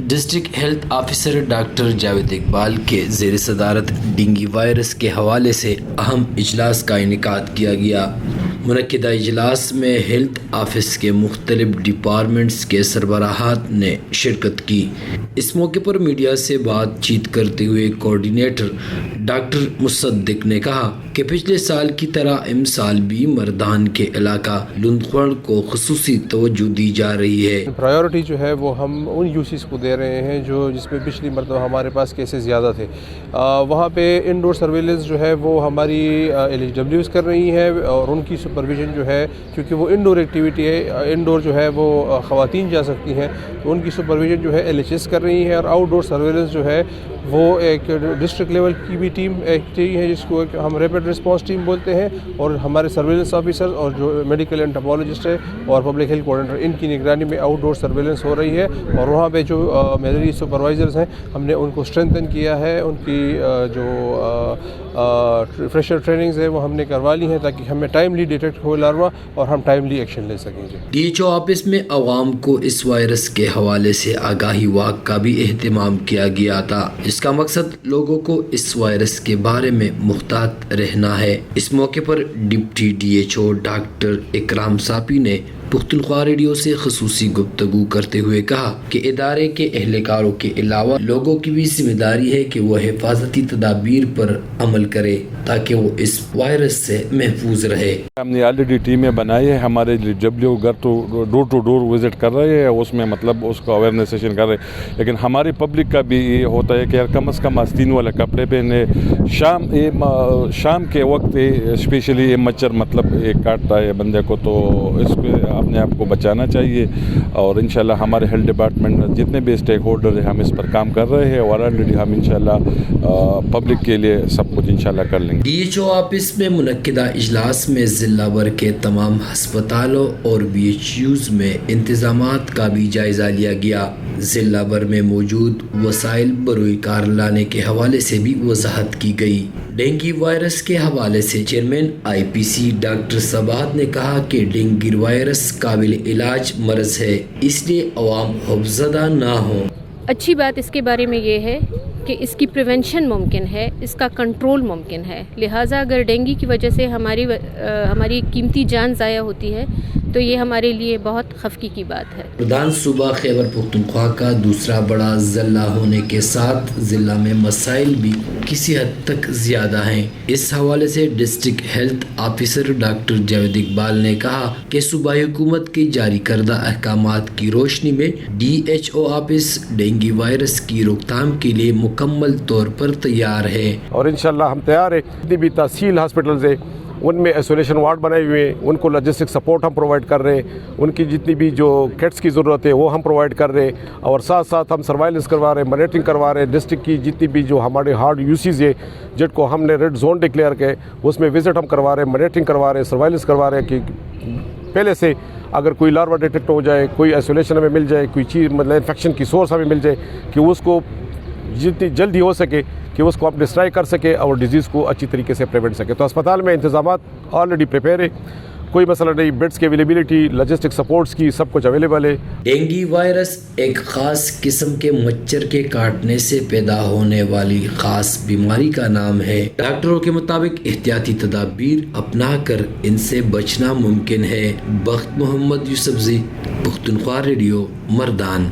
District health officer doctor Javed Iqbal کے زیر صدارت ڈینگی وائرس کے حوالے سے اہم اجلاس کا انعقاد کیا گیا۔ منعقدہ اجلاس میں ہیلتھ آفس کے مختلف ڈپارٹمنٹس کے سربراہات نے شرکت کی۔ اس موقع پر میڈیا سے بات چیت کرتے ہوئے کوآرڈینیٹر ڈاکٹر مصدق نے کہا کہ پچھلے سال کی طرح امسال بھی مردان کے علاقہ لندخوڑ کو خصوصی توجہ دی جا رہی ہے۔ پرائیورٹی جو ہے وہ ہم ان یوسیز کو دے رہے ہیں جس میں پچھلی مرتبہ ہمارے پاس کیسز زیادہ تھے۔ وہاں پہ انڈور سرویلنس جو ہے وہ ہماری LHWs کر رہی ہیں اور ان کی سپرویژن جو ہے کیونکہ وہ انڈور ایکٹیویٹی ہے، انڈور جو ہے وہ خواتین جا سکتی ہیں تو ان کی سپرویژن جو ہے LHS کر رہی ہے، اور آؤٹ ڈور سرویلنس جو ہے وہ ایک ڈسٹرکٹ لیول کی بھی ٹیم ایک ہے جس کو ہم ریپڈ رسپانس ٹیم بولتے ہیں، اور ہمارے سرویلنس آفیسر اور جو میڈیکل انٹرپولوجسٹ ہے اور پبلک ہیلتھ کوآرڈینیٹر ان کی نگرانی میں آؤٹ ڈور سرویلنس ہو رہی ہے۔ اور وہاں پہ جو میلری سپروائزرز ہیں ہم نے ان کو اسٹرینتھن کیا ہے، ان کی جو فریشر ٹریننگز ہے وہ ہم نے کروا لی ہیں تاکہ ہمیں ٹائملی ڈیٹیکٹ ہو لاروا اور ہم ٹائملی ایکشن لے سکیں۔ DHO آفس میں عوام کو اس وائرس کے حوالے سے آگاہی واک کا بھی اہتمام کیا گیا تھا، جس کا مقصد لوگوں کو اس وائرس کے بارے میں محتاط رہنا ہے۔ اس موقع پر ڈپٹی DHO ڈاکٹر اکرام صافی نے پختونخوا ریڈیو سے خصوصی گفتگو کرتے ہوئے کہا کہ ادارے کے اہلکاروں کے علاوہ لوگوں کی بھی ذمہ داری ہے کہ وہ حفاظتی تدابیر پر عمل کرے تاکہ وہ اس وائرس سے محفوظ رہے۔ ہم نے آلریڈی ٹیمیں بنائی ہے، ہمارے LHW گھر تو ڈور ٹو ڈور وزٹ کر رہے ہیں، اس میں مطلب اس کو اویئرنیس سیشن کر رہے ہیں، لیکن ہماری پبلک کا بھی یہ ہوتا ہے کہ یار کم از کم آستین والے کپڑے پہنے، شام کے وقت اسپیشلی یہ مچھر مطلب کاٹتا ہے بندے کو، تو اس کو اپنے آپ کو بچانا چاہیے، اور انشاءاللہ ہمارے ہیلتھ ڈپارٹمنٹ جتنے بھی اسٹیک ہولڈر ہیں ہم اس پر کام کر رہے ہیں، اور آلریڈی ہم انشاءاللہ پبلک کے لیے سب کچھ انشاءاللہ کر لیں گے۔ DHO آفس میں منعقدہ اجلاس میں ضلع بھر کے تمام ہسپتالوں اور BHUs میں انتظامات کا بھی جائزہ لیا گیا۔ ضلع بھر میں موجود وسائل بروئے کار لانے کے حوالے سے بھی وضاحت کی گئی۔ ڈینگی وائرس کے حوالے سے چیئرمین IPC ڈاکٹر صباحت نے کہا کہ ڈینگی وائرس قابل علاج مرض ہے، اس لیے عوام خوفزدہ نہ ہوں۔ اچھی بات اس کے بارے میں یہ ہے کہ اس کی پریونشن ممکن ہے، اس کا کنٹرول ممکن ہے، لہٰذا اگر ڈینگی کی وجہ سے ہماری قیمتی جان ضائع ہوتی ہے تو یہ ہمارے لیے بہت خفگی کی بات ہے۔ مردان صوبہ خیبر پختونخوا کا دوسرا بڑا ضلع ہونے کے ساتھ ضلع میں مسائل بھی کسی حد تک زیادہ ہیں۔ اس حوالے سے district health officer doctor Javed Iqbal نے کہا کہ صوبائی حکومت کے جاری کردہ احکامات کی روشنی میں DHO آفس ڈینگی وائرس کی روک تھام کے لیے مکمل طور پر تیار ہے، اور انشاءاللہ ہم تیار ہیں۔ جتنی بھی تحصیل ہاسپٹلز ہیں ان میں ایسولیشن وارڈ بنائے ہوئے ہیں، ان کو لاجسٹک سپورٹ ہم پرووائڈ کر رہے ہیں، ان کی جتنی بھی جو کٹس کی ضرورت ہے وہ ہم پرووائڈ کر رہے ہیں، اور ساتھ ساتھ ہم سروائلنس کروا رہے ہیں، مانیٹرنگ کروا رہے ہیں۔ ڈسٹرکٹ کی جتنی بھی جو ہمارے ہارڈ یوسیز ہے جن کو ہم نے ریڈ زون ڈکلیئر کیا اس میں وزٹ ہم کروا رہے ہیں، مانیٹرنگ کروا رہے ہیں، سروائلنس کروا رہے ہیں کہ پہلے سے اگر کوئی لاروا ڈیٹیکٹ ہو جائے، کوئی ایسولیشن ہمیں مل جائے، کوئی چیز مطلب انفیکشن کی سورس ہمیں مل جائے کہ اس کو جتنی جلدی ہو سکے کہ اس کو ہم ڈسٹرائی کر سکے اور ڈیزیز کو اچھی طریقے سے پریونٹ سکے۔ تو اسپتال میں انتظامات آلریڈی پریپیئر ہے، کوئی مسئلہ نہیں، بیڈس کی اویلیبلٹی، لاجسٹک سپورٹس کی سب کچھ اویلیبل ہے۔ ڈینگی وائرس ایک خاص قسم کے مچھر کے کاٹنے سے پیدا ہونے والی خاص بیماری کا نام ہے۔ ڈاکٹروں کے مطابق احتیاطی تدابیر اپنا کر ان سے بچنا ممکن ہے۔ بخت محمد یوسفزئی، پختونخوا ریڈیو، مردان۔